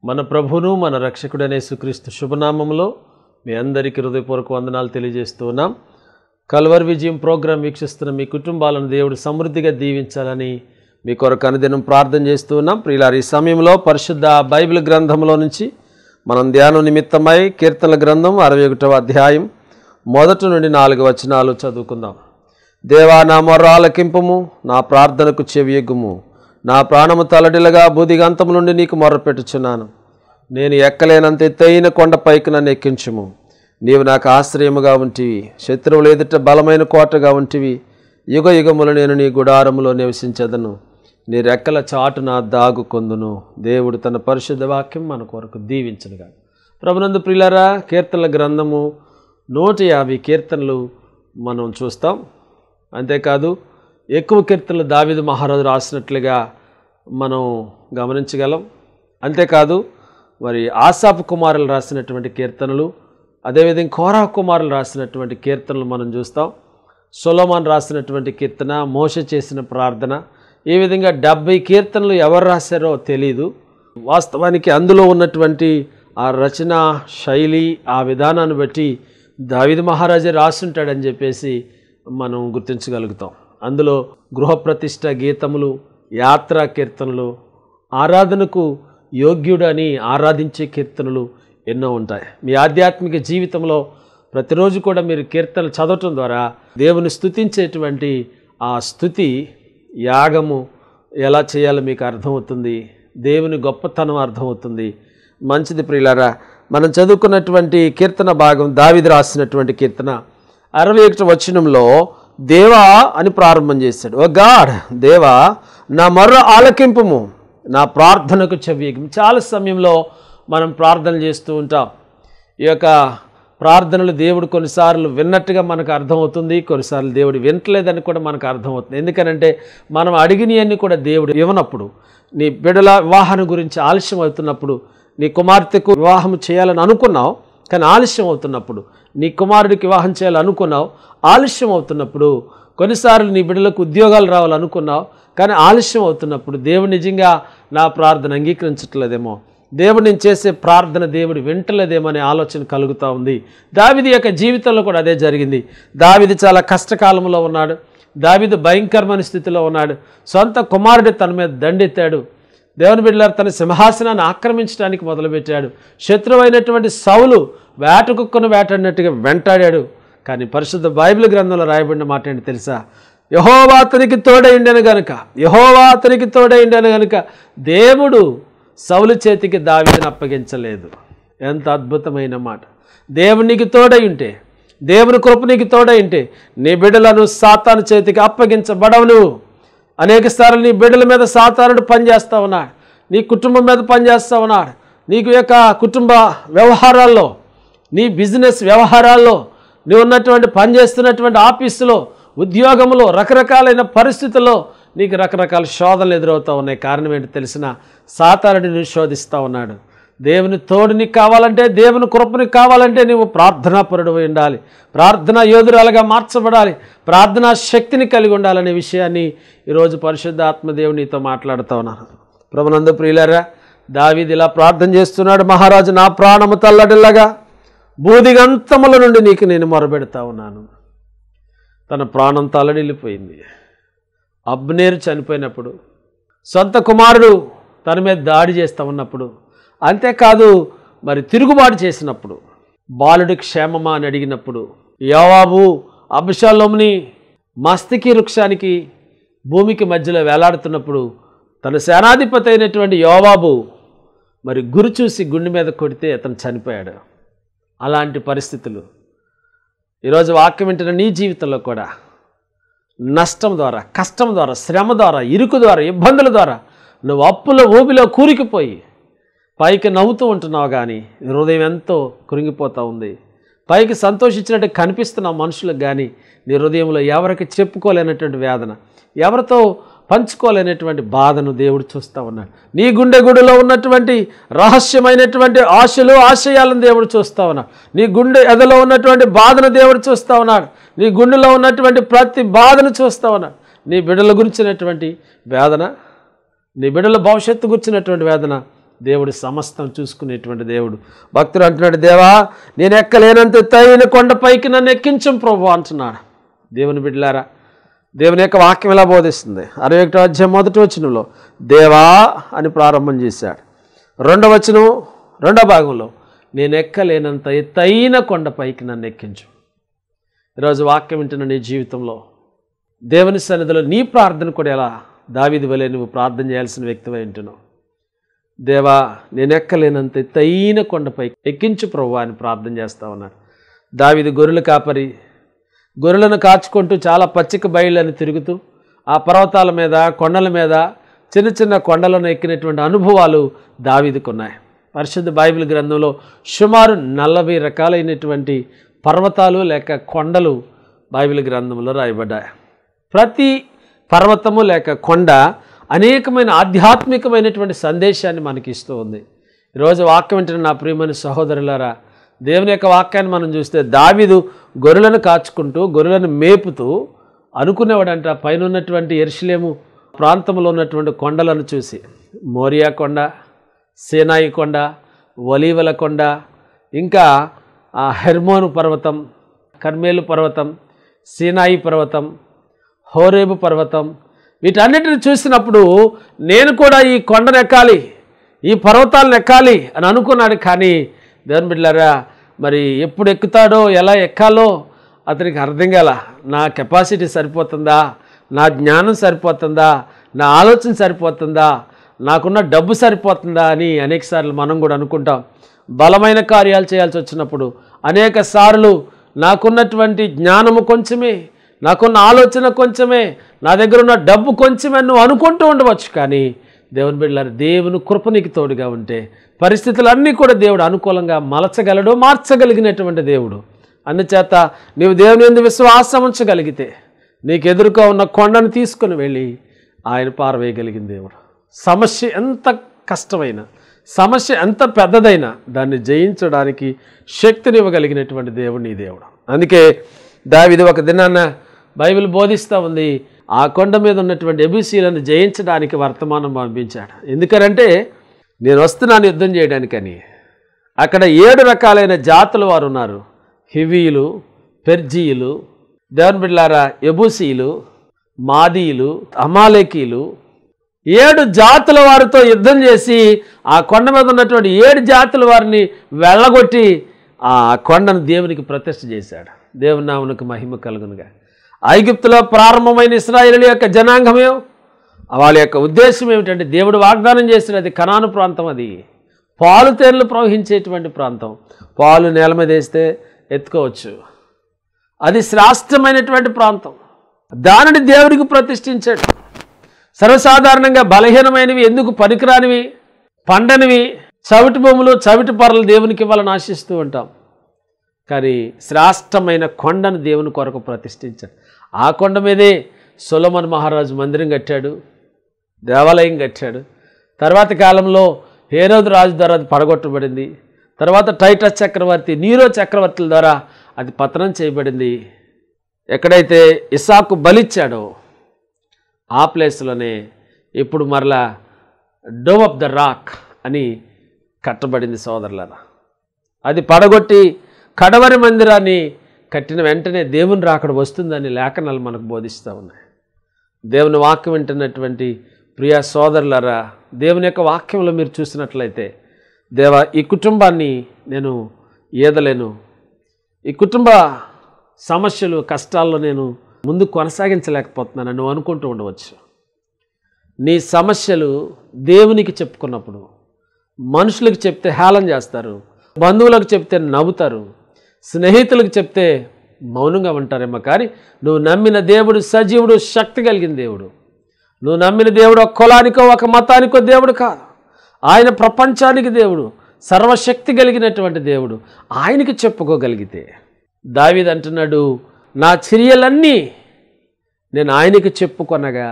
మన ప్రభువును మన రక్షకుడైన యేసుక్రీస్తు శుభనామములో మీ అందరికీ హృదయపూర్వక వందనాలు తెలియజేస్తూ ఉన్నాం. కల్వరి విజయం ప్రోగ్రాం వీక్షిస్తున్న మీ కుటుంబాలను దేవుడు సమృద్ధిగా దీవించాలని మీ కొరకు అనుదినం ప్రార్థన చేస్తూ ఉన్నాం. ప్రియులారా, ఈ సమయంలో పరిశుద్ధ బైబిల్ గ్రంథంలో నుంచి మనం ధ్యానం నిమిత్తమై కీర్తనల గ్రంథం 61వ అధ్యాయం 1 నుండి 4 వచనాలు చదువుకుందాం. దేవా, నా మొర్ర ఆలకింపుము, నా ప్రార్థనకు చెవియొగ్గుము. నా ప్రాణము తలడిలగా బూదిగంతము నుండి నీకు మొర్రపెట్టుచున్నాను. నేను ఎక్కలేనంత ఎత్తైన కొండపైకి నన్ను ఎక్కించుము. నీవు నాకు ఆశ్రయముగా ఉంటివి, శత్రువులు ఎదుట బలమైన కోటగా ఉంటివి. యుగ యుగములు నేను నీ గుడారములో నివసించదను, నీ రెక్కల చాటున దాగుకొందును. దేవుడు తన పరిశుద్ధ వాక్యం మన కొరకు దీవించునుగా. ప్రభునందు ప్రియులారా, కీర్తనల గ్రంథము 150 కీర్తనలు మనం చూస్తాం. అంతేకాదు ఎక్కువ కీర్తనలు దావీదు మహారాజు రాసినట్లుగా మనం గమనించగలం. అంతేకాదు మరి ఆసాపు కుమారులు రాసినటువంటి కీర్తనలు, అదేవిధంగా కోరా కుమారులు రాసినటువంటి కీర్తనలు మనం చూస్తాం. సొలొమోను రాసినటువంటి కీర్తన, మోషే చేసిన ప్రార్థన, ఈ విధంగా 70 కీర్తనలు ఎవరు రాశారో తెలీదు. వాస్తవానికి అందులో ఉన్నటువంటి ఆ రచన శైలి, ఆ విధానాన్ని బట్టి దావీదు మహారాజే రాసుంటాడని చెప్పేసి మనం గుర్తించగలుగుతాం. అందులో గృహప్రతిష్ఠ గీతములు, యాత్రా కీర్తనలు, ఆరాధనకు యోగ్యుడని ఆరాధించే కీర్తనలు ఎన్నో ఉంటాయి. మీ ఆధ్యాత్మిక జీవితంలో ప్రతిరోజు కూడా మీరు కీర్తనలు చదవటం ద్వారా దేవుని స్తుతించేటువంటి ఆ స్తుతి యాగము ఎలా చేయాలో మీకు అర్థమవుతుంది. దేవుని గొప్పతనం అర్థమవుతుంది. మంచిది ప్రియులారా, మనం చదువుకున్నటువంటి కీర్తన భాగం దావీదు రాసినటువంటి కీర్తన 61వ వచనంలో దేవా అని ప్రారంభం చేశాడు. ఓ గాడ్, దేవా నా మొర్ర ఆలకింపుము, నా ప్రార్థనకు చెవియొగ్గుము. చాలా సమయంలో మనం ప్రార్థన చేస్తూ ఉంటాం. ఈ యొక్క ప్రార్థనలు దేవుడు కొన్నిసార్లు విన్నట్టుగా మనకు అర్థమవుతుంది, కొన్నిసార్లు దేవుడు వినట్లేదని కూడా మనకు అర్థమవుతుంది. ఎందుకనంటే మనం అడిగినవన్నీ కూడా దేవుడు ఇవ్వనప్పుడు, నీ బిడ్డల వివాహం గురించి ఆలస్యం అవుతున్నప్పుడు, నీ కుమార్తెకు వివాహం చేయాలని అనుకున్నావు కానీ ఆలస్యం అవుతున్నప్పుడు, నీ కుమారుడికి వివాహం చేయాలనుకున్నావు ఆలస్యం అవుతున్నప్పుడు, కొన్నిసార్లు నీ బిడ్డలకు ఉద్యోగాలు రావాలనుకున్నావు కానీ ఆలస్యం అవుతున్నప్పుడు, దేవుడు నిజంగా నా ప్రార్థన అంగీకరించట్లేదేమో, దేవుడు నేను చేసే ప్రార్థన దేవుడు వింటలేదేమో అనే ఆలోచన కలుగుతూ ఉంది. దావీదు యొక్క జీవితంలో కూడా అదే జరిగింది. దావీదు చాలా కష్టకాలంలో ఉన్నాడు. దావీదు భయంకరమైన స్థితిలో ఉన్నాడు. సొంత కుమారుడు తన మీద దండెత్తాడు. దేవుని బిడ్డలారా, తన సింహాసనాన్ని ఆక్రమించడానికి మొదలుపెట్టాడు. శత్రువైనటువంటి సౌలు వేటకుక్కను వేటాడినట్టుగా వెంటాడాడు. కానీ పరిశుద్ధ బైబిల్ గ్రంథంలో రాయబడిన మాట ఏంటి తెలుసా? యెహోవా అతనికి తోడైండెను గనుక, యెహోవా అతనికి తోడైండెను గనుక దేవుడు సౌలు చేతికి దావీదుని అప్పగించలేదు. ఎంత అద్భుతమైన మాట! దేవుడు నీకు తోడై ఉంటే, దేవుని కృప నీకు తోడై ఉంటే నీ బిడ్డలను సాతాను చేతికి అప్పగించబడవు. నువ్వు అనేక సార్లు నీ బిడ్డల మీద సాతానుడు పనిచేస్తూ ఉన్నాడు, నీ కుటుంబం మీద పనిచేస్తూ ఉన్నాడు. నీకు యొక్క కుటుంబ వ్యవహారాల్లో, నీ బిజినెస్ వ్యవహారాల్లో, నువ్వు ఉన్నటువంటి పనిచేస్తున్నటువంటి ఆఫీసులో, ఉద్యోగంలో, రకరకాలైన పరిస్థితుల్లో నీకు రకరకాల శోధనలు ఎదురవుతూ ఉన్నాయి. కారణం ఏంటి తెలిసిన? సాతానుడు నిన్ను శోధిస్తూ ఉన్నాడు. దేవుని తోడు నీకు కావాలంటే, దేవుని కృప నీకు కావాలంటే నువ్వు ప్రార్థనాపరుడు ఉండాలి, ప్రార్థనా యోధురాలుగా మార్చబడాలి, ప్రార్థనా శక్తిని కలిగి ఉండాలనే విషయాన్ని ఈరోజు పరిశుద్ధ ఆత్మదేవుడు నీతో మాట్లాడుతూ ఉన్నారు. ప్రభునందు ప్రియులారా, దావీదు ఇలా ప్రార్థన చేస్తున్నాడు. మహారాజు, నా ప్రాణము తల్లడిల్లగా బూదిగంతముల నుండి నీకు నేను మొరబెడతా ఉన్నాను. తన ప్రాణం తల్లడిల్లిపోయింది. అబ్నేరు చనిపోయినప్పుడు, సొంత కుమారుడు తన మీద దాడి చేస్తూ ఉన్నప్పుడు, అంతేకాదు మరి తిరుగుబాటు చేసినప్పుడు, బాలుడి క్షేమమా అని అడిగినప్పుడు, యోవాబు అబ్షాలోముని మస్తకి వృక్షానికి భూమికి మధ్యలో వేలాడుతున్నప్పుడు తన సేనాధిపతి అయినటువంటి యోవాబు మరి గురి చూసి గుండె మీద కొడితే అతను చనిపోయాడు. అలాంటి పరిస్థితులు ఈరోజు వాక్యం వింటున్న నీ జీవితంలో కూడా నష్టం ద్వారా, కష్టం ద్వారా, శ్రమ ద్వారా, ఇరుకు ద్వారా, ఇబ్బందుల ద్వారా నువ్వు అప్పుల ఊబిలో కూరికిపోయి పైకి నవ్వుతూ ఉంటున్నావు కానీ హృదయం ఎంతో కృంగిపోతూ ఉంది. పైకి సంతోషించినట్టు కనిపిస్తున్నావు మనుషులకు, కానీ నీ హృదయంలో ఎవరికి చెప్పుకోలేనటువంటి వేదన, ఎవరితో పంచుకోలేనటువంటి బాధను దేవుడు చూస్తూ ఉన్నాడు. నీ గుండె గుడిలో ఉన్నటువంటి రహస్యమైనటువంటి ఆశలు, ఆశయాలను దేవుడు చూస్తూ ఉన్నాడు. నీ గుండె ఎదలో ఉన్నటువంటి బాధను దేవుడు చూస్తూ ఉన్నాడు. నీ గుండెలో ఉన్నటువంటి ప్రతి బాధను చూస్తూ ఉన్నాడు. నీ బిడ్డల గురించినటువంటి వేదన, నీ బిడ్డల భవిష్యత్తు గురించినటువంటి వేదన, దేవుడు సమస్తం చూసుకునేటువంటి దేవుడు. భక్తుడు అంటున్నాడు, దేవా నేను ఎక్కలేనంత ఎత్తైన కొండపైకి నన్ను ఎక్కించం ప్రభు అంటున్నాడు. దేవుని బిడ్డలారా, దేవుని యొక్క వాక్యం ఎలా బోధిస్తుంది? 61వ అధ్యాయం 1వ వచనంలో దేవా అని ప్రారంభం చేశాడు. 2వ వచనం 2వ భాగంలో నేను ఎక్కలేనంత ఎత్తైన కొండపైకి నన్ను ఎక్కించు. ఈరోజు వాక్యం వింటున్న నీ జీవితంలో దేవుని సన్నిధిలో నీ ప్రార్థన కూడా ఎలా దావీదు వలె నువ్వు ప్రార్థన చేయాల్సిన వ్యక్తివై ఉంటున్నావు. దేవా నేను ఎక్కలేనంత ఎత్తైన కొండపైకి ఎక్కించు ప్రభు అని ప్రార్థన చేస్తా ఉన్నాడు. దావీదు గొర్రెల కాపరి, గొర్రెలను కాచుకుంటూ చాలా పచ్చిక బయళ్ళని తిరుగుతూ ఆ పర్వతాల మీద, కొండల మీద, చిన్న చిన్న కొండలను ఎక్కినటువంటి అనుభవాలు దావీదుకున్నాయి. పరిశుద్ధ బైబిల్ గ్రంథంలో సుమారు 40 రకాలైనటువంటి పర్వతాలు లేక కొండలు బైబిల్ గ్రంథంలో రాయబడ్డాయి. ప్రతి పర్వతము లేక కొండ అనేకమైన ఆధ్యాత్మికమైనటువంటి సందేశాన్ని మనకి ఇస్తూ ఉంది. ఈరోజు వాక్యం వింటున్న నా ప్రియమైన సహోదరులారా, దేవుని యొక్క వాక్యాన్ని మనం చూస్తే దావీదు గొర్రెలను కాచుకుంటూ గొర్రెలను మేపుతూ అనుకునేవాడంట పైన ఉన్నటువంటి యెరూషలేము ప్రాంతంలో ఉన్నటువంటి కొండలను చూసి, మోరియా కొండ, సీనాయి కొండ, ఒలీవల కొండ, ఇంకా హెర్మోను పర్వతం, కర్మేలు పర్వతం, సీనాయి పర్వతం, హోరేబు పర్వతం, వీటన్నిటిని చూసినప్పుడు నేను కూడా ఈ కొండను ఎక్కాలి, ఈ పర్వతాలను ఎక్కాలి అని అనుకున్నాడు. కానీ దేవుని బిడ్డలారా, మరి ఎప్పుడు ఎక్కుతాడో ఎలా ఎక్కాలో అతనికి అర్థం కాల. నా కెపాసిటీ సరిపోతుందా, నా జ్ఞానం సరిపోతుందా, నా ఆలోచన సరిపోతుందా, నాకున్న డబ్బు సరిపోతుందా అని అనేకసార్లు మనం కూడా అనుకుంటాం. బలమైన కార్యాలు చేయాల్సి వచ్చినప్పుడు అనేక సార్లు నాకున్నటువంటి జ్ఞానము కొంచెమే, నాకున్న ఆలోచన కొంచెమే, నా దగ్గర ఉన్న డబ్బు కొంచెమే నువ్వు అనుకుంటూ ఉండవచ్చు. కానీ దేవుని బిడ్డలారా, దేవుని కృప నీకు తోడుగా ఉంటే పరిస్థితులన్నీ కూడా దేవుడు అనుకూలంగా మలచగలడు, మార్చగలిగినటువంటి దేవుడు. అందుచేత నీవు దేవుని యందు విశ్వాసం ఉంచగలిగితే నీకు ఎదురుగా ఉన్న కొండను తీసుకుని వెళ్ళి ఆయన పారవేయగలిగిన దేవుడు. సమస్య ఎంత కష్టమైన, సమస్య ఎంత పెద్దదైనా దాన్ని జయించడానికి శక్తినివ్వగలిగినటువంటి దేవుడు నీ దేవుడు. అందుకే దావీదు ఒక దినాన్న బైబిల్ బోధిస్తూ ఉంది, ఆ కొండ మీద ఉన్నటువంటి ఎబూసీలను జయించడానికి వర్తమానం పంపించాడు. ఎందుకనంటే నేను వస్తున్నాను యుద్ధం చేయడానికని. అక్కడ 7 రకాలైన జాతుల వారు ఉన్నారు. హివీయులు, పెర్జీయులు, దేవుని బిడ్డలారా, ఎబూసీయులు, మాదీయులు, అమాలేకీలు, 7 జాతుల వారితో యుద్ధం చేసి ఆ కొండ మీద ఉన్నటువంటి 7 జాతుల వారిని వెళ్ళగొట్టి ఆ కొండను దేవునికి ప్రతిష్ఠ చేశాడు. దేవుని నామమునకు మహిమ కలుగునుగా. ఐగుప్తులో ప్రారంభమైన ఇశ్రాయేలు యొక్క జనాంగమే, వాళ్ళ యొక్క ఉద్దేశం ఏమిటంటే దేవుడు వాగ్దానం చేసినది కనాను ప్రాంతం, అది పాలు తేనెలు ప్రవహించేటువంటి ప్రాంతం. పాలు నేల మీద వేస్తే ఎత్తుకోవచ్చు, అది శ్రేష్టమైనటువంటి ప్రాంతం. దానిని దేవుడికి ప్రతిష్ఠించాడు. సర్వసాధారణంగా బలహీనమైనవి, ఎందుకు పనికిరానివి, పండనివి, చవిటి భూములు, చవిటి పర్రలు దేవునికి ఇవ్వాలని ఆశిస్తూ ఉంటాం. కానీ శ్రేష్టమైన కొండను దేవుని కొరకు ప్రతిష్ఠించాడు. ఆ కొండ మీదే సొలొమోను మహారాజు మందిరం కట్టాడు, దేవాలయం కట్టాడు. తర్వాత కాలంలో హేరోదు రాజు ద్వారా అది పడగొట్టబడింది. తర్వాత టైటస్ చక్రవర్తి, నీరో చక్రవర్తుల ద్వారా అది పతనం చేయబడింది. ఎక్కడైతే ఇస్సాకు బలిచ్చాడో ఆ ప్లేస్లోనే ఇప్పుడు మరలా డోమ్ ఆఫ్ ద రాక్ అని కట్టబడింది సోదరులారా. అది పడగొట్టి కడవరి మందిరాన్ని కట్టిన వెంటనే దేవుని రాకడ వస్తుందని లేఖనాలు మనకు బోధిస్తూ ఉన్నాయి. దేవుని వాక్యం వింటున్నటువంటి ప్రియ సోదరులారా, దేవుని యొక్క వాక్యంలో మీరు చూసినట్లయితే, దేవా ఈ కుటుంబాన్ని నేను ఈదలేను, ఈ కుటుంబ సమస్యలు కష్టాల్లో నేను ముందు కొనసాగించలేకపోతున్నాను నువ్వు అనుకుంటూ ఉండవచ్చు. నీ సమస్యలు దేవునికి చెప్పుకున్నప్పుడు మనుషులకు చెప్తే హేళన చేస్తారు, బంధువులకు చెప్తే నవ్వుతారు, స్నేహితులకు చెప్తే మౌనంగా ఉంటారేమో. కానీ నువ్వు నమ్మిన దేవుడు సజీవుడు, శక్తి కలిగిన దేవుడు. నువ్వు నమ్మిన దేవుడు ఒక కులానికో ఒక మతానికో దేవుడు కాదు. ఆయన ప్రపంచానికి దేవుడు, సర్వశక్తి కలిగినటువంటి దేవుడు. ఆయనకి చెప్పుకోగలిగితే, దావీదు అంటున్నాడు, నా చర్యలన్నీ నేను ఆయనకి చెప్పుకొనగా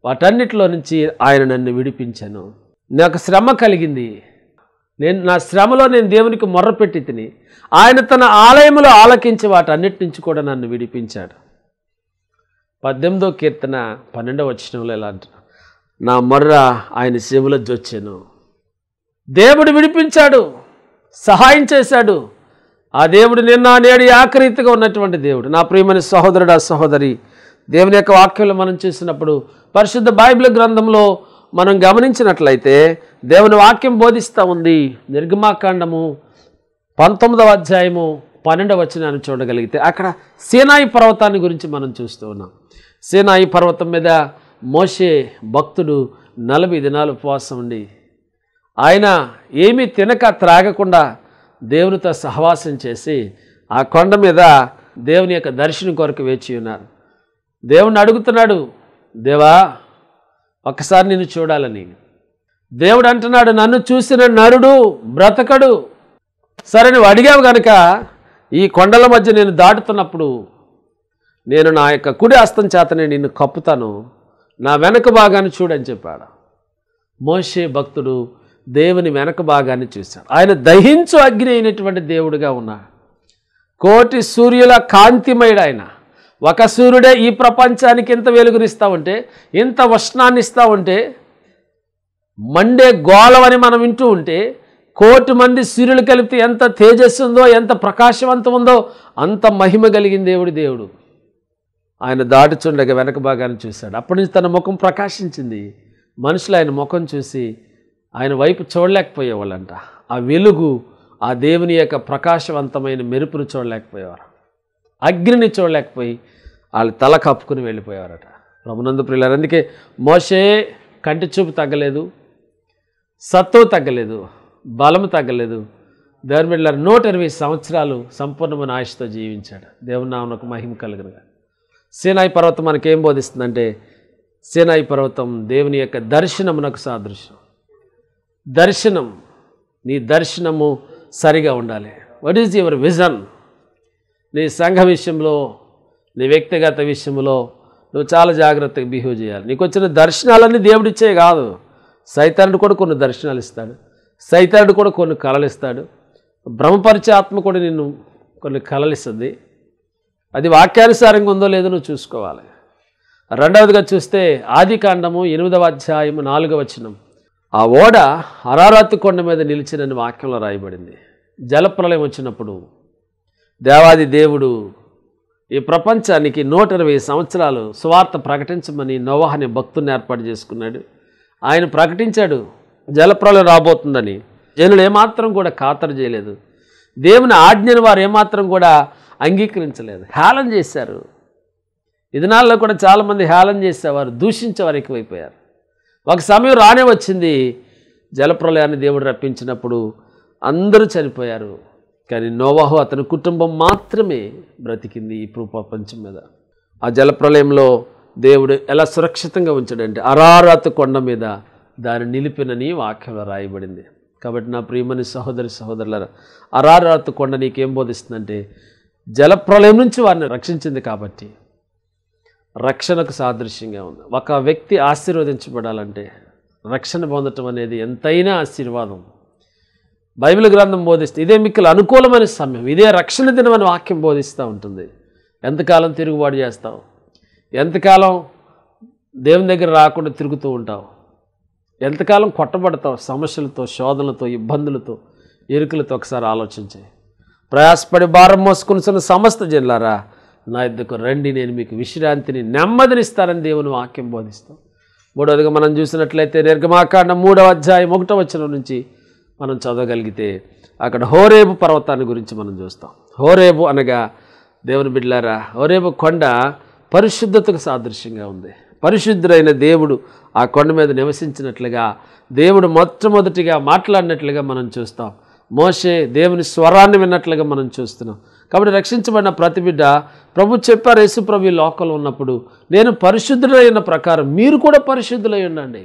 వాటన్నిటిలో నుంచి ఆయన నన్ను విడిపించాను. నాకు శ్రమ కలిగింది, నా శ్రమలో నేను దేవునికి మొర్రపెట్టి తిని ఆయన తన ఆలయంలో ఆలకించి వాటన్నిటి నుంచి కూడా నన్ను విడిపించాడు. 18వ కీర్తన 12వ వచనంలో ఎలా అంటున్నా, నా మొర్ర ఆయన చెవులో జొచ్చెను, దేవుడు విడిపించాడు, సహాయం చేశాడు. ఆ దేవుడు నిన్న నేడు ఆఖరీతిగా ఉన్నటువంటి దేవుడు. నా ప్రియమైన సహోదరుడు, సహోదరి, దేవుని యొక్క వాక్యంలో మనం చూసినప్పుడు పరిశుద్ధ బైబిల్ గ్రంథంలో మనం గమనించినట్లయితే దేవుని వాక్యం బోధిస్తూ ఉంది. నిర్గమాకాండము 19వ అధ్యాయము 12వ వచనాన్ని చూడగలిగితే అక్కడ సీనాయి పర్వతాన్ని గురించి మనం చూస్తూ ఉన్నాం. సీనాయి పర్వతం మీద మోషే భక్తుడు 40 దినాలు ఉపవాసం ఉండి ఆయన ఏమీ తినక త్రాగకుండా దేవునితో సహవాసం చేసి ఆ కొండ మీద దేవుని యొక్క దర్శనం కొరకు వేచి ఉన్నారు. దేవుణ్ణి అడుగుతున్నాడు, దేవా ఒక్కసారి నిన్ను చూడాలని. దేవుడు అంటున్నాడు, నన్ను చూసిన నరుడు బ్రతకడు. సరే, నువ్వు అడిగావు కనుక ఈ కొండల మధ్య నేను దాటుతున్నప్పుడు నేను నా యొక్క కుడి హస్తం చేతనే నిన్ను కప్పుతాను, నా వెనక భాగాన్ని చూడని చెప్పాడు. మోషే భక్తుడు దేవుని వెనక భాగాన్ని చూశాడు. ఆయన దహించు అగ్ని అయినటువంటి దేవుడిగా ఉన్నాడు. కోటి సూర్యుల కాంతిమయుడు ఆయన. ఒక సూర్యుడే ఈ ప్రపంచానికి ఇంత వెలుగునిస్తూ ఉంటే, ఇంత ఉష్ణాన్ని ఇస్తూ ఉంటే, మండే గోళవని మనం వింటూ ఉంటే, కోటి మంది సూర్యులు కలిపితే ఎంత తేజస్సు ఉందో, ఎంత ప్రకాశవంతం ఉందో అంత మహిమ కలిగిన దేవుడు. ఆయన దాటుచుండగా వెనక భాగాన్ని చూశాడు. అప్పటి నుంచి తన ముఖం ప్రకాశించింది. మనుషులు ఆయన ముఖం చూసి ఆయన వైపు చూడలేకపోయేవాళ్ళంట. ఆ వెలుగు, ఆ దేవుని యొక్క ప్రకాశవంతమైన మెరుపును చూడలేకపోయేవారు. అగ్నిని చూడలేకపోయి వాళ్ళు తల కప్పుకుని వెళ్ళిపోయేవారట. ప్రభునందు ప్రియులారా, అందుకే మోషే కంటి చూపు తగ్గలేదు, సత్తువ తగ్గలేదు, బలము తగ్గలేదు. దేవుని బిడ్డలారా 120 సంవత్సరాలు సంపూర్ణమైన ఆయుష్తో జీవించాడు. దేవుని నామమునకు మహిమ కలుగునుగా. సీనాయి పర్వతం మనకేం బోధిస్తుందంటే, సీనాయి పర్వతం దేవుని యొక్క దర్శనమునకు సాదృశ్యం. దర్శనం, నీ దర్శనము సరిగా ఉండాలి. What is your vision? నీ సంఘ విషయంలో, నీ వ్యక్తిగత విషయంలో నువ్వు చాలా జాగ్రత్తగా బిహేవ్ చేయాలి. నీకు వచ్చిన దర్శనాలన్నీ దేవుడిచ్చే కాదు. సైతానుడు కూడా కొన్ని దర్శనాలు ఇస్తాడు, సైతానుడు కూడా కొన్ని కళలు ఇస్తాడు, బ్రహ్మపరిచే ఆత్మ కూడా నిన్ను కొన్ని కళలు ఇస్తుంది. అది వాక్యానుసారంగా ఉందో లేదో నువ్వు చూసుకోవాలి. రెండవదిగా చూస్తే ఆదికాండము 8వ అధ్యాయము 4వ వచనం, ఆ ఓడ అరారాతు కొండ మీద నిలిచినని వాక్యంలో రాయబడింది. జలప్రలయం వచ్చినప్పుడు దేవాది దేవుడు ఈ ప్రపంచానికి 120 సంవత్సరాలు సువార్త ప్రకటించమని నోవహు అనే భక్తుని ఏర్పాటు చేసుకున్నాడు. ఆయన ప్రకటించాడు జలప్రలయం రాబోతుందని. జనులు ఏమాత్రం కూడా ఖాతరు చేయలేదు. దేవుని ఆజ్ఞను వారు ఏమాత్రం కూడా అంగీకరించలేదు, హేళన చేశారు. ఈ దినాల్లో కూడా చాలామంది హేళన చేసేవారు, దూషించేవారు ఎక్కువైపోయారు. ఒక సమయం రానే వచ్చింది, జలప్రలయాన్ని దేవుడు రప్పించినప్పుడు అందరూ చనిపోయారు. కానీ నోవహు అతని కుటుంబం మాత్రమే బ్రతికింది ఈ ప్రపంచం మీద. ఆ జలప్రలయంలో దేవుడు ఎలా సురక్షితంగా ఉంచాడంటే అరారాతు కొండ మీద దాన్ని నిలిపినని వాక్యంలో రాయబడింది. కాబట్టి నా ప్రియమని సహోదరులారా, అరారాతు కొండ నీకేం బోధిస్తుందంటే జలప్రలయం నుంచి వారిని రక్షించింది. కాబట్టి రక్షణకు సాదృశ్యంగా ఉంది. ఒక వ్యక్తి ఆశీర్వదించబడాలంటే రక్షణ పొందటం అనేది ఎంతైనా ఆశీర్వాదం. బైబిల్ గ్రంథం బోధిస్తే ఇదే మిక్కలు అనుకూలమైన సమయం, ఇదే రక్షణ దినం అని వాక్యం బోధిస్తూ ఉంటుంది. ఎంతకాలం తిరుగుబాటు చేస్తావు? ఎంతకాలం దేవుని దగ్గర రాకుండా తిరుగుతూ ఉంటావు? ఎంతకాలం కొట్టబడతావు సమస్యలతో, శోధనలతో, ఇబ్బందులతో, ఇరుకులతో? ఒకసారి ఆలోచించే. ప్రయాసపడి భారం మోసుకున్న సమస్త జనులారా నా యొద్దకు రండి, నేను మీకు విశ్రాంతిని, నెమ్మదినిస్తారని దేవుని వాక్యం బోధిస్తాం. మూడవదిగా మనం చూసినట్లయితే నిర్గమాకాండం 3వ అధ్యాయం 1వ వచనం నుంచి మనం చదవగలిగితే అక్కడ హోరేబు పర్వతాన్ని గురించి మనం చూస్తాం. హోరేబు అనగా దేవుని బిడ్డలారా, హోరేబు కొండ పరిశుద్ధతకు సాదృశ్యంగా ఉంది. పరిశుద్ధుడైన దేవుడు ఆ కొండ మీద నివసించినట్లుగా, దేవుడు మొట్టమొదటిగా మాట్లాడినట్లుగా మనం చూస్తాం. మోషే దేవుని స్వరాన్ని విన్నట్లుగా మనం చూస్తున్నాం. కాబట్టి రక్షించబడిన ప్రతి బిడ్డ, ప్రభు చెప్పారు, యేసు ప్రభు ఈ లోకంలో ఉన్నప్పుడు నేను పరిశుద్ధుడైన ప్రకారం మీరు కూడా పరిశుద్ధులై ఉండండి.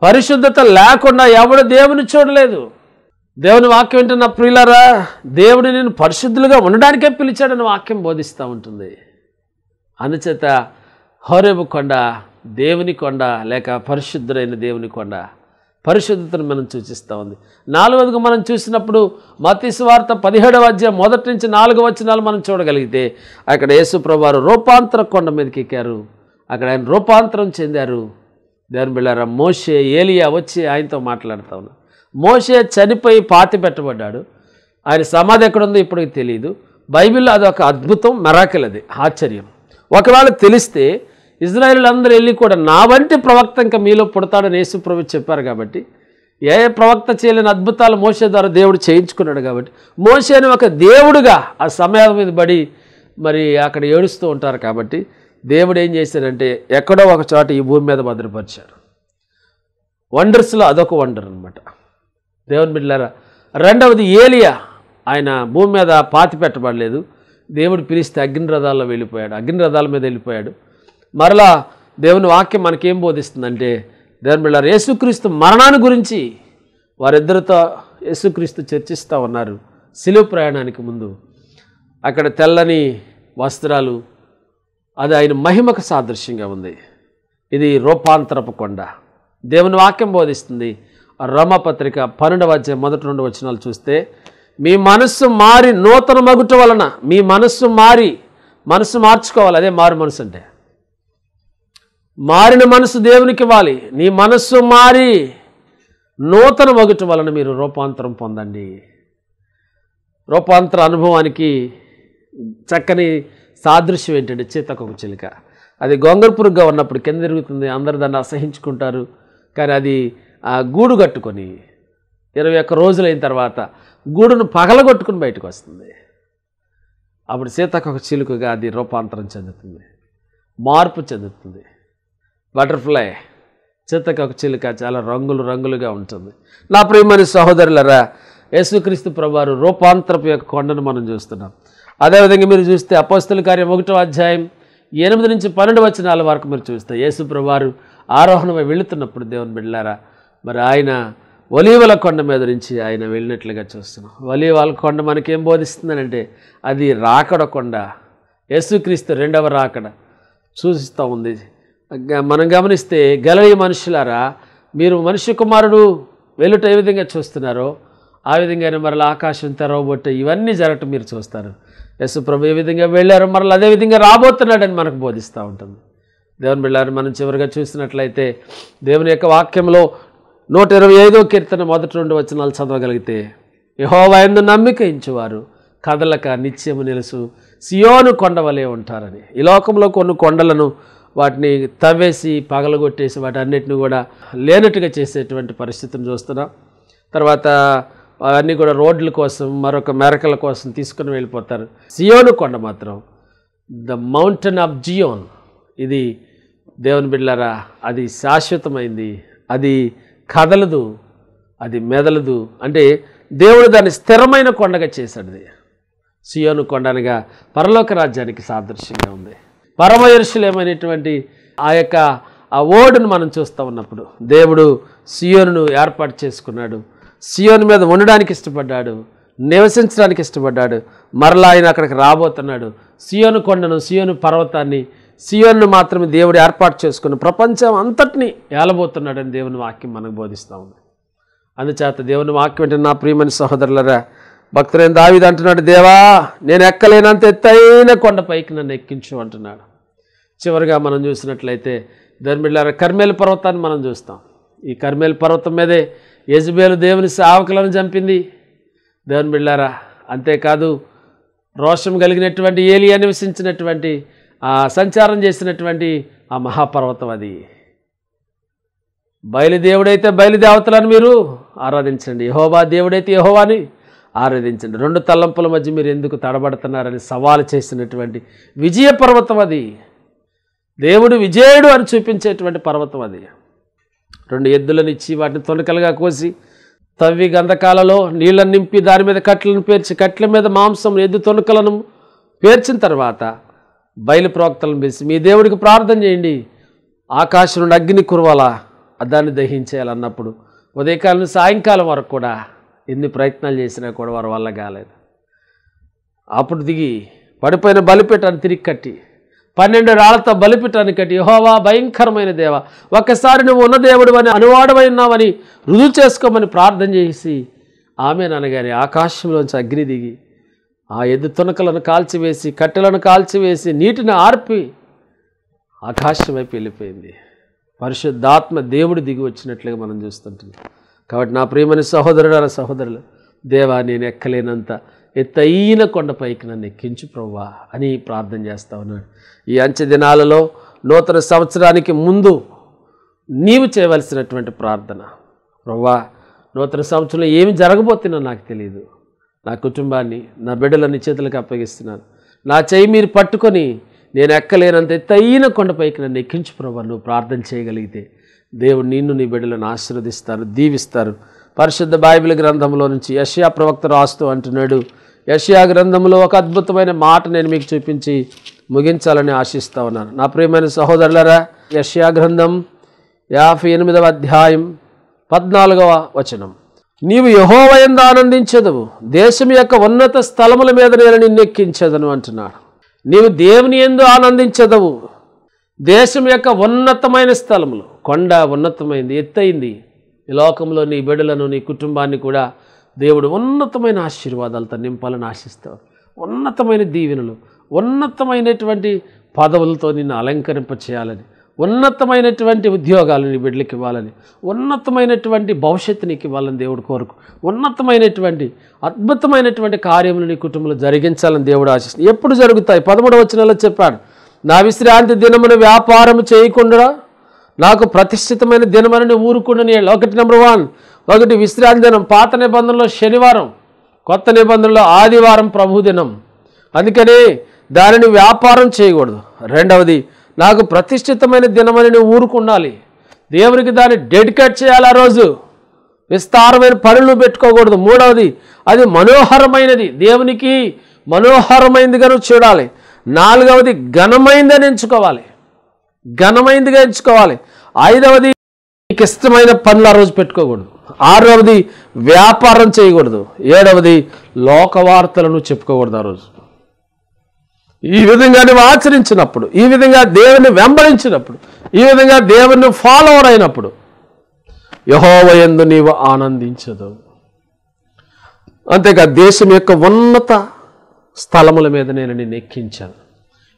పరిశుద్ధత లేకుండా ఎవడు దేవుని చూడలేదు. దేవుని వాక్యం వింటున్న ప్రియులారా, దేవుడు నేను పరిశుద్ధులుగా ఉండడానికే పిలిచాడని వాక్యం బోధిస్తూ ఉంటుంది. అందుచేత హోరేబు కొండ దేవుని కొండ, లేక పరిశుద్ధుడైన దేవుని కొండ, పరిశుద్ధతను మనం సూచిస్తూ ఉంది. 4వదిగా మనం చూసినప్పుడు మత్తయి సువార్త 17వ అధ్యాయం 1 నుంచి 4 వచనాలు మనం చూడగలిగితే అక్కడ యేసు ప్రభువారు రూపాంతర కొండ మీదకి ఎక్కారు. అక్కడ ఆయన రూపాంతరం చెందారు. దేవుని బిడ్డలారా, మోషే, ఏలియా వచ్చి ఆయనతో మాట్లాడుతూ ఉన్నారు. మోషే చనిపోయి పాతి పెట్టబడ్డాడు. ఆయన సమాధి ఎక్కడుందో ఇప్పటికి తెలియదు. బైబిల్లో అదొక అద్భుతం, మెరాకిల్, అది ఆశ్చర్యం. ఒకవేళ తెలిస్తే ఇజ్రాయేలీలందరూ వెళ్ళి కూడా నా వంటి ప్రవక్త ఇంకా మీలో పుడతాడని యేసు ప్రభు చెప్పారు కాబట్టి, ఏ ప్రవక్త చేయలేని అద్భుతాలు మోషే ద్వారా దేవుడు చేయించుకున్నాడు కాబట్టి, మోషేని ఒక దేవుడుగా ఆ సమయం మీద పడి మరి అక్కడ ఏడుస్తూ ఉంటారు కాబట్టి దేవుడు ఏం చేశాడంటే ఎక్కడో ఒక చోట ఈ భూమి మీద భద్రపరిచాడు. వండర్స్లో అదొక వండర్ అనమాట దేవుని బిడ్డలారా. రెండవది ఏలియా, ఆయన భూమి మీద పాతి పెట్టబడలేదు. దేవుడు పిలిస్తే అగ్నిరథాల్లో వెళ్ళిపోయాడు, అగ్నిరథాల మీద వెళ్ళిపోయాడు. మరలా దేవుని వాక్యం మనకేం బోధిస్తుందంటే, దేవుని బిడ్డలారా, యేసుక్రీస్తు మరణాన్ని గురించి వారిద్దరితో యేసుక్రీస్తు చర్చిస్తూ ఉన్నారు. సిలువ ప్రయాణానికి ముందు అక్కడ తెల్లని వస్త్రాలు, అది ఆయన మహిమకు సాదృశ్యంగా ఉంది. ఇది రూపాంతరపు కొండ. దేవుని వాక్యం బోధిస్తుంది. రోమాపత్రిక 12వ అధ్యాయం 1-2 వచనాలు చూస్తే, మీ మనస్సు మారి నూతన మగుట వలన, మీ మనస్సు మారి, మనస్సు మార్చుకోవాలి, అదే మారు మనసు అంటే. మారిన మనసు దేవునికి ఇవ్వాలి. నీ మనస్సు మారి నూతన మగుట వలన మీరు రూపాంతరం పొందండి. రూపాంతర అనుభవానికి చక్కని సాదృశ్యం ఏంటంటే సీతాకోక చిలుక. అది గొంగళ పురుగుగా ఉన్నప్పుడు కింద తిరుగుతుంది, అందరు దాన్ని అసహించుకుంటారు. కానీ అది ఆ గూడు కట్టుకొని 21 రోజులైన తర్వాత గూడును పగలగొట్టుకుని బయటకు వస్తుంది. అప్పుడు సీతాకోక చిలుకగా అది రూపాంతరం చెందుతుంది, మార్పు చెందుతుంది. బటర్ఫ్లై, సీతాకోక చిలుక చాలా రంగులు రంగులుగా ఉంటుంది. నా ప్రియమైన సహోదరులరా, యేసుక్రీస్తు ప్రభువారు రూపాంతరపు యొక్క కొండను మనం చూస్తున్నాం. అదేవిధంగా మీరు చూస్తే అపోస్తలుల కార్యం 1వ అధ్యాయం 8-12 వచనాల వరకు మీరు చూస్తే యేసు ప్రభువారు ఆరోహణమై వెళుతున్నప్పుడు దేవుని బిడ్డలారా, మరి ఆయన ఒలీవల కొండ మీద నుంచి ఆయన వెళ్ళినట్లుగా చూస్తున్నాం. ఒలీవల కొండ మనకేం బోధిస్తుందనంటే అది రాకడ కొండ, యేసుక్రీస్తు రెండవ రాకడ సూచిస్తూ ఉంది. మనం గమనిస్తే గలిలయ మనుషులారా, మీరు మనుష్య కుమారుడు వెళ్ళుట ఏ విధంగా చూస్తున్నారో ఆ విధంగానే మరలా ఆకాశం తెరవబొట్టే ఇవన్నీ జరగటం మీరు చూస్తారు. యేసు ప్రభు ఏ విధంగా వెళ్ళారో మరలా అదే విధంగా రాబోతున్నాడని మనకు బోధిస్తూ ఉంటుంది. దేవుని బిడ్డలారా, మనం చివరిగా చూసినట్లయితే దేవుని యొక్క వాక్యంలో 125వ కీర్తన 1-2 వచనాలు చదవగలిగితే, యెహోవా యందు నమ్మిక ఉంచువారు కదలక నిత్యము నిలుసు సియోను కొండ వలె ఉంటారని. ఈ లోకంలో కొన్ని కొండలను వాటిని తవ్వేసి పగలగొట్టేసి వాటి అన్నిటిని కూడా లేనట్టుగా చేసేటువంటి పరిస్థితిని చూస్తున్నాం. తర్వాత అవన్నీ కూడా రోడ్ల కోసం, మరొక మెరకల కోసం తీసుకుని వెళ్ళిపోతారు. సియోను కొండ మాత్రం ద మౌంటైన్ ఆఫ్ జియోన్, ఇది దేవుని బిడ్డలారా, అది శాశ్వతమైంది, అది కదలదు, అది మెదలదు. అంటే దేవుడు దాన్ని స్థిరమైన కొండగా చేశాడు. సియోను కొండ అనగా పరలోక రాజ్యానికి సాదృశ్యంగా ఉంది. పరమ యెరూషలేమైనటువంటి ఆ యొక్క ఆ ఓడును మనం చూస్తూ ఉన్నప్పుడు దేవుడు సియోనును ఏర్పాటు చేసుకున్నాడు. సియోను మీద ఉండడానికి ఇష్టపడ్డాడు, నివసించడానికి ఇష్టపడ్డాడు. మరలా ఆయన అక్కడికి రాబోతున్నాడు. సియోను కొండను, సియోను పర్వతాన్ని, సియోను మాత్రమే దేవుడు ఏర్పాటు చేసుకుని ప్రపంచం అంతటినీ ఏలబోతున్నాడని దేవుని వాక్యం మనకు బోధిస్తూ ఉంది. అందుచేత దేవుని వాక్యం అంటే నా ప్రియమైన సహోదరులరా, భక్తులైన దావీదు అంటున్నాడు, దేవా నేను ఎక్కలేనంత ఎత్తైన కొండపైకి నన్ను ఎక్కించు అంటున్నాడు. చివరిగా మనం చూసినట్లయితే దేవుని బిడ్డలారా, కర్మేలు పర్వతాన్ని మనం చూస్తాం. ఈ కర్మేలు పర్వతం మీదే యెజబేలు దేవుని సేవకులను చంపింది. దేవుని బిడ్డలారా, అంతేకాదు రోషం కలిగినటువంటి ఏలియా నివసించినటువంటి సంచారం చేసినటువంటి ఆ మహాపర్వతం అది. బయలుదేవుడైతే బయలుదేవతలను మీరు ఆరాధించండి, యెహోవా దేవుడైతే యెహోవాని ఆరాధించండి. 2 తలంపుల మధ్య మీరు ఎందుకు తడబడుతున్నారని సవాలు చేసినటువంటి విజయ పర్వతం అది. దేవుడు విజయుడు అని చూపించేటువంటి పర్వతం అది. 2 ఎద్దులను ఇచ్చి వాటిని తొనకలుగా కోసి తవ్వి గంధకాలలో నీళ్ళను నింపి దాని మీద కట్లను పేర్చి కట్ల మీద మాంసం ఎద్దు తొనకలను పేర్చిన తర్వాత బయలు ప్రవక్తలను పిలిచి మీ దేవుడికి ప్రార్థన చేయండి, ఆకాశం నుండి అగ్ని కురవాలా, దాన్ని దహించేయాలన్నప్పుడు ఉదయకాలం సాయంకాలం వరకు కూడా ఎన్ని ప్రయత్నాలు చేసినా కూడా వారి వల్ల కాలేదు. అప్పుడు దిగి పడిపోయిన బలిపీఠాన్ని తిరిగి కట్టి 12 రాళ్లతో బలిపీఠాన్ని కట్టి, యెహోవా భయంకరమైన దేవ, ఒక్కసారి నువ్వు ఉన్న దేవుడు అని అనువాడమైనావని రుజువు చేసుకోమని ప్రార్థన చేసి ఆమెననగానే ఆకాశంలోంచి అగ్ని దిగి ఆ ఎద్దు తునకలను కాల్చివేసి కట్టెలను కాల్చివేసి నీటిని ఆర్పి ఆకాశం వైపు వెళ్ళిపోయింది. పరిశుద్ధాత్మ దేవుడు దిగి వచ్చినట్లుగా మనం చూస్తుంటున్నాం. కాబట్టి నా ప్రియమైన సహోదరుడు సహోదరులు, దేవా నేను ఎక్కలేనంత ఎత్తైన కొండపైకి నన్ను ఎక్కించు ప్రభువా అని ప్రార్థన చేస్తా ఉన్నాడు. ఈ అంచె దినాలలో నూతన సంవత్సరానికి ముందు నీవు చేయవలసినటువంటి ప్రార్థన, ప్రభువా నూతన సంవత్సరంలో ఏమి జరగబోతుందో నాకు తెలియదు, నా కుటుంబాన్ని నా బిడ్డలని చేతులకు అప్పగిస్తున్నాను, నా చేయి మీరు పట్టుకొని నేను ఎక్కలేనంత ఎత్తైన కొండపైకి నన్ను ఎక్కించు ప్రభువా నువ్వు ప్రార్థన చేయగలిగితే దేవుడు నిన్ను నీ బిడ్డలను ఆశీర్వదిస్తారు, దీవిస్తారు. పరిశుద్ధ బైబిల్ గ్రంథంలో నుంచి యెషయా ప్రవక్త రాస్తూ అంటున్నాడు. యెషయా గ్రంథంలో ఒక అద్భుతమైన మాట నేను మీకు చూపించి ముగించాలని ఆశిస్తూ ఉన్నాను. నా ప్రియమైన సహోదరులారా, యెషయా గ్రంథం 58వ అధ్యాయం 14వ వచనం, నీవు యెహోవా యందు ఆనందించెదవు, దేశం యొక్క ఉన్నత స్థలముల మీద నేను నిన్నెక్కించెదను అంటున్నాడు. నీవు దేవుని యందు ఆనందించెదవు, దేశం యొక్క ఉన్నతమైన స్థలములు, కొండ ఉన్నతమైంది, ఎత్తైంది. ఈ లోకంలో నీ బిడ్డలను నీ కుటుంబాన్ని కూడా దేవుడు ఉన్నతమైన ఆశీర్వాదాలతో నింపాలని ఆశిస్తావు. ఉన్నతమైన దీవెనలు, ఉన్నతమైనటువంటి పదవులతో నిన్ను అలంకరింప చేయాలని, ఉన్నతమైనటువంటి ఉద్యోగాలు నీ బిడ్డలకి ఇవ్వాలని, ఉన్నతమైనటువంటి భవిష్యత్తు నీకు ఇవ్వాలని దేవుడు కోరుకు, ఉన్నతమైనటువంటి అద్భుతమైనటువంటి కార్యములు నీ కుటుంబంలో జరిగించాలని దేవుడు ఆశిస్తుంది. ఎప్పుడు జరుగుతాయి? 13వ వచనంలో చెప్పాడు, నా విశ్రాంతి దినమును వ్యాపారం చేయకుండా నాకు ప్రతిష్ఠితమైన దినమని ఊరుకుండని. నెంబర్ 1 విశ్రాంతి దినం. పాత నిబంధనలో శనివారం, కొత్త నిబంధనలో ఆదివారం ప్రభు దినం. అందుకని దానిని వ్యాపారం చేయకూడదు. రెండవది, నాకు ప్రతిష్ఠితమైన దినమని నువ్వు ఊరుకుండాలి, దేవునికి దాన్ని డెడికేట్ చేయాలి. ఆ రోజు విస్తారమైన పనులు పెట్టుకోకూడదు. మూడవది, అది మనోహరమైనది, దేవునికి మనోహరమైనదిగా నువ్వు చూడాలి. నాలుగవది, ఘనమైందని ఎంచుకోవాలి, ఘనమైనదిగా ఎంచుకోవాలి. ఐదవది, నీకు ఇష్టమైన పనులు ఆ రోజు పెట్టుకోకూడదు. ఆరవది, వ్యాపారం చేయకూడదు. ఏడవది, లోకవార్తలను చెప్పుకోకూడదు ఆ రోజు. ఈ విధంగా నువ్వు ఆచరించినప్పుడు, ఈ విధంగా దేవుని వెంబడించినప్పుడు, ఈ విధంగా దేవుని ఫాలోవర్ అయినప్పుడు యెహోవా యందు నీవు ఆనందించదు. అంతేకా దేశం యొక్క ఉన్నత స్థలముల మీద నేను నిన్ను ఎక్కించాను.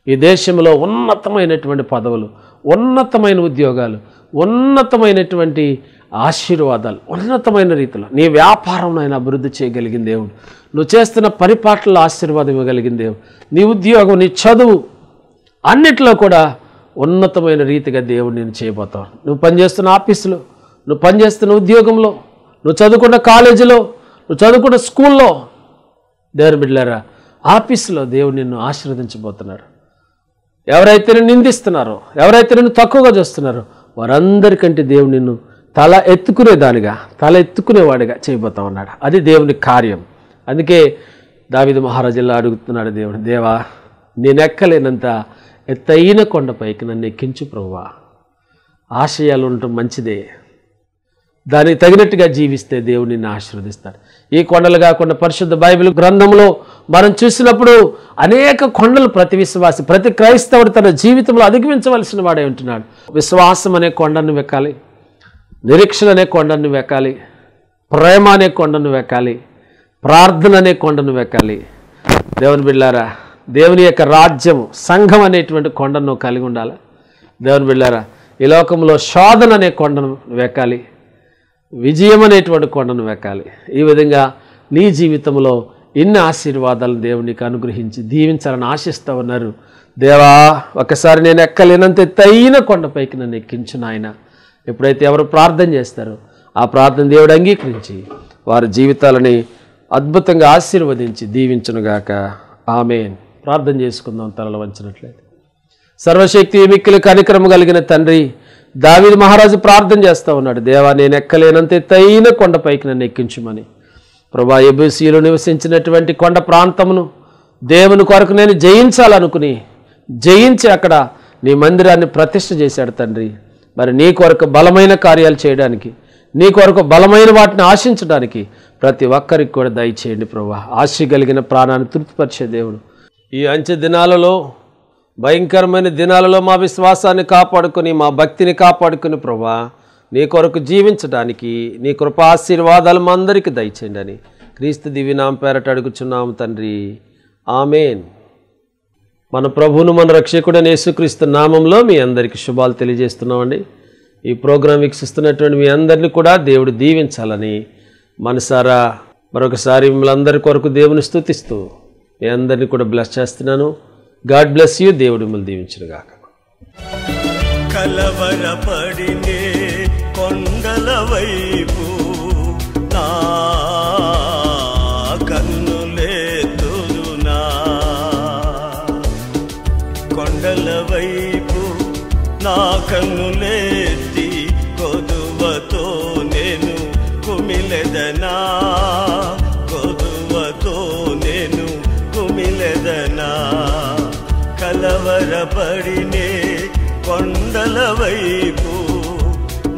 ఈ దేశంలో ఉన్నతమైనటువంటి పదవులు, ఉన్నతమైన ఉద్యోగాలు, ఉన్నతమైనటువంటి ఆశీర్వాదాలు, ఉన్నతమైన రీతిలో నీ వ్యాపారం ఆయన అభివృద్ధి చేయగలిగిన దేవుడు, నువ్వు చేస్తున్న పరిపాట్లలో ఆశీర్వాదం ఇవ్వగలిగిన దేవుడు, నీ ఉద్యోగం, నీ చదువు అన్నిట్లో కూడా ఉన్నతమైన రీతిగా దేవుడు నేను చేయబోతావు. నువ్వు పనిచేస్తున్న ఆఫీసులో, నువ్వు పనిచేస్తున్న ఉద్యోగంలో, నువ్వు చదువుకున్న కాలేజీలో, నువ్వు చదువుకున్న స్కూల్లో, దేవుని బిడ్డలారా ఆఫీసులో దేవుడు నిన్ను ఆశీర్వదించబోతున్నాడు. ఎవరైతే నిన్ను నిందిస్తున్నారో, ఎవరైతే నిన్ను తక్కువగా చూస్తున్నారో వారందరికంటే దేవుడు నిన్ను తల ఎత్తుకునేదానిగా, తల ఎత్తుకునేవాడిగా చేయబోతా ఉన్నాడు. అది దేవుని కార్యం. అందుకే దావీదు మహారాజు ఇలా అడుగుతున్నాడు దేవుడు, దేవా నేను ఎక్కలేనంత ఎత్తైన కొండపైకి నన్ను ఎక్కించు ప్రభువా. ఆశయాలు ఉండటం మంచిదే, దానికి తగినట్టుగా జీవిస్తే దేవుడు నిన్ను ఆశీర్వదిస్తాడు. ఈ కొండలు కాకుండా పరిశుద్ధ బైబిల్ గ్రంథంలో మనం చూసినప్పుడు అనేక కొండలు ప్రతి విశ్వాసి, ప్రతి క్రైస్తవుడు తన జీవితంలో అధిగమించవలసిన వాడే ఉంటున్నాడు. విశ్వాసం అనే కొండను వెక్కాలి, నిరీక్షణ అనే కొండను వెక్కాలి, ప్రేమ అనే కొండను వెక్కాలి, ప్రార్థన అనే కొండను వెక్కాలి. దేవుని బిడ్డలారా, దేవుని యొక్క రాజ్యం, సంఘం అనేటువంటి కొండను కలిగి ఉండాలి. దేవుని బిడ్డలారా, ఈ లోకంలో శోధన అనే కొండను వెక్కాలి, విజయం అనేటువంటి కొండను వెక్కాలి. ఈ విధంగా నీ జీవితంలో ఇన్ని ఆశీర్వాదాలను దేవునికి అనుగ్రహించి దీవించాలని ఆశిస్తూ ఉన్నారు. దేవా ఒకసారి నేను ఎక్కలేనంత ఎత్తైన కొండపైకి నన్ను ఎక్కించు నాయన. ఎప్పుడైతే ఎవరు ప్రార్థన చేస్తారో ఆ ప్రార్థన దేవుడు అంగీకరించి వారి జీవితాలని అద్భుతంగా ఆశీర్వదించి దీవించునుగాక. ఆమేన్. ప్రార్థన చేసుకుందాం తలలు వంచినట్లయితే. సర్వశక్తి మిక్కిలి కనికరము కలిగిన తండ్రి, దావీదు మహారాజు ప్రార్థన చేస్తూ ఉన్నాడు, దేవా నేను ఎక్కలేనంత ఎత్తైన కొండపైకి నన్ను ఎక్కించుమని. ప్రభా యెబూసీయులు నివసించినటువంటి కొండ ప్రాంతమును దేవుని కొరకు నేను జయించాలనుకుని జయించి అక్కడ నీ మందిరాన్ని ప్రతిష్ఠ చేశాడు తండ్రి. మరి నీ కొరకు బలమైన కార్యాలు చేయడానికి, నీ కొరకు బలమైన వాటిని ఆశించడానికి ప్రతి ఒక్కరికి కూడా దయచేయండి ప్రభా. ఆశ కలిగిన ప్రాణాన్ని తృప్తిపరిచే దేవుడు, ఈ అంచె దినాలలో, భయంకరమైన దినాలలో మా విశ్వాసాన్ని కాపాడుకొని, మా భక్తిని కాపాడుకుని ప్రభా నీ కొరకు జీవించడానికి నీ కృపా ఆశీర్వాదాలు మా అందరికీ దయచేయండి అని క్రీస్తు దివ్యనామం పేరట అడుగుచున్నాము తండ్రి. ఆమేన్. మన ప్రభువును మన రక్షకుడైన యేసుక్రీస్తు నామంలో మీ అందరికీ శుభాలు తెలియజేస్తున్నామండి. ఈ ప్రోగ్రాం వీక్షిస్తున్నటువంటి మీ అందరినీ కూడా దేవుడు దీవించాలని మనసారా మరొకసారి మిమ్మల్ని అందరి కొరకు దేవుని స్తుతిస్తూ మీ అందరినీ కూడా బ్లెస్ చేస్తున్నాను. God bless you. దేవుడు మిమ్మల్ని దీవించునుగాక. కలవరపడినే కొండల వైపు నా కన్నులెత్తుదునా, కొండల వైపు నా కన్నులెత్తి కొదువతో నేను కుమిలెదనా, కొదువతో నేను కుమిలెదనా. కలవరపడినే కొండల వైపు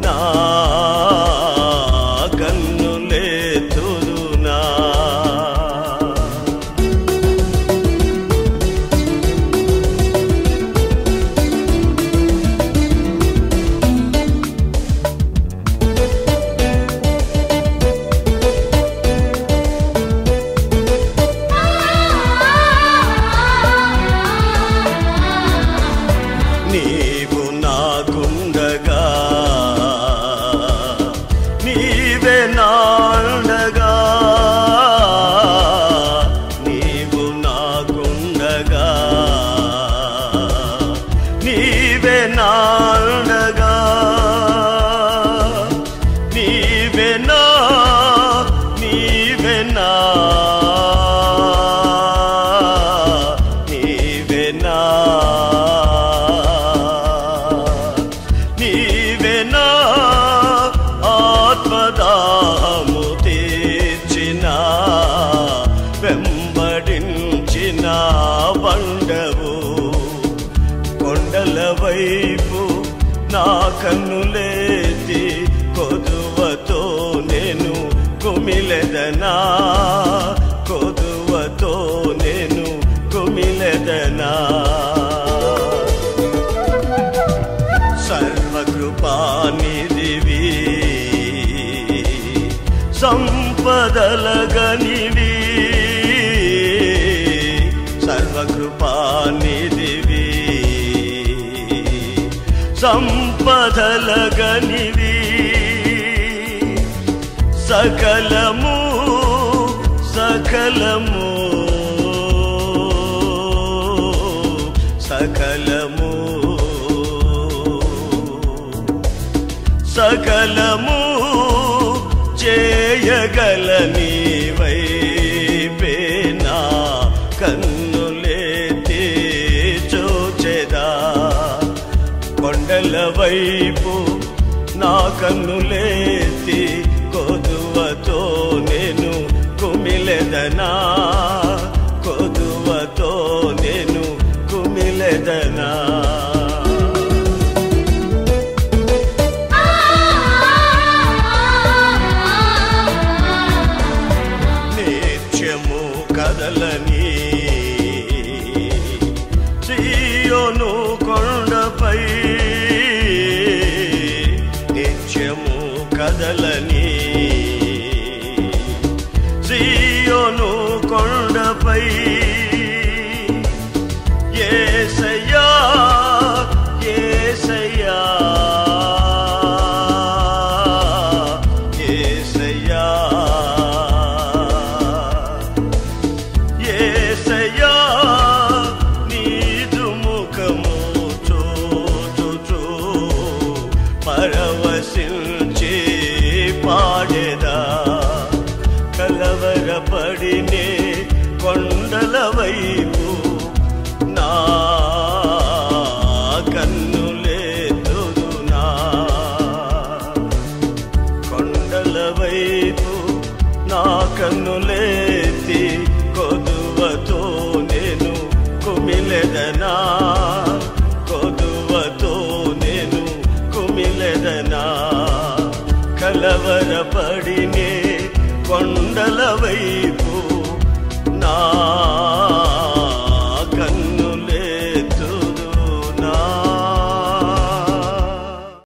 నా కన్నులెత్తుదునా. నీవు నాకుండగా, నీవే నాండగా, నీవు నాకుండగా, నీవే నాండగా, నీవే నా, నీవే నా, నీవే నా, నీవే నా ఆత్మదాహము తీర్చిన వెంబడించిన బండవు. కొండల వైపు నా కన్నులెత్తి కొదువతో నేను కుమిలెదనా, కొదువతో నేను కుమిలెదనా. సర్వకృపానిధివి, సంపదలగనివి, సర్వకృపానిధివి, సంపదలగనివి. సకలము సకలము సకలము సకలము చేయగల నీవైపే నా కన్నులెత్తి చూచెదా. కొండల వైపు నా కన్నులెత్తి కొదువతో నేను కుమిలెదనా, కొదువతో నేను కుమిలెదనా. నిత్యము కదలని సీయోను కొండపై, నిత్యము కదలని సీయోను కొండపై. యేసయ్యా యేసయ్యా యేసయ్యా యేసయ్యా, నీదు ముఖము చూచుచూ పరవశించి పాడెదా. కలవరపడినే కొండల వైపు నా కన్నులెత్తుదునా, కొండల వైపు నా కన్నులెత్తి కొదువతో నేను కుమిలెదనా, కొదువతో నేను కుమిలెదనా. కలవరపడినే కొండల వైపు నా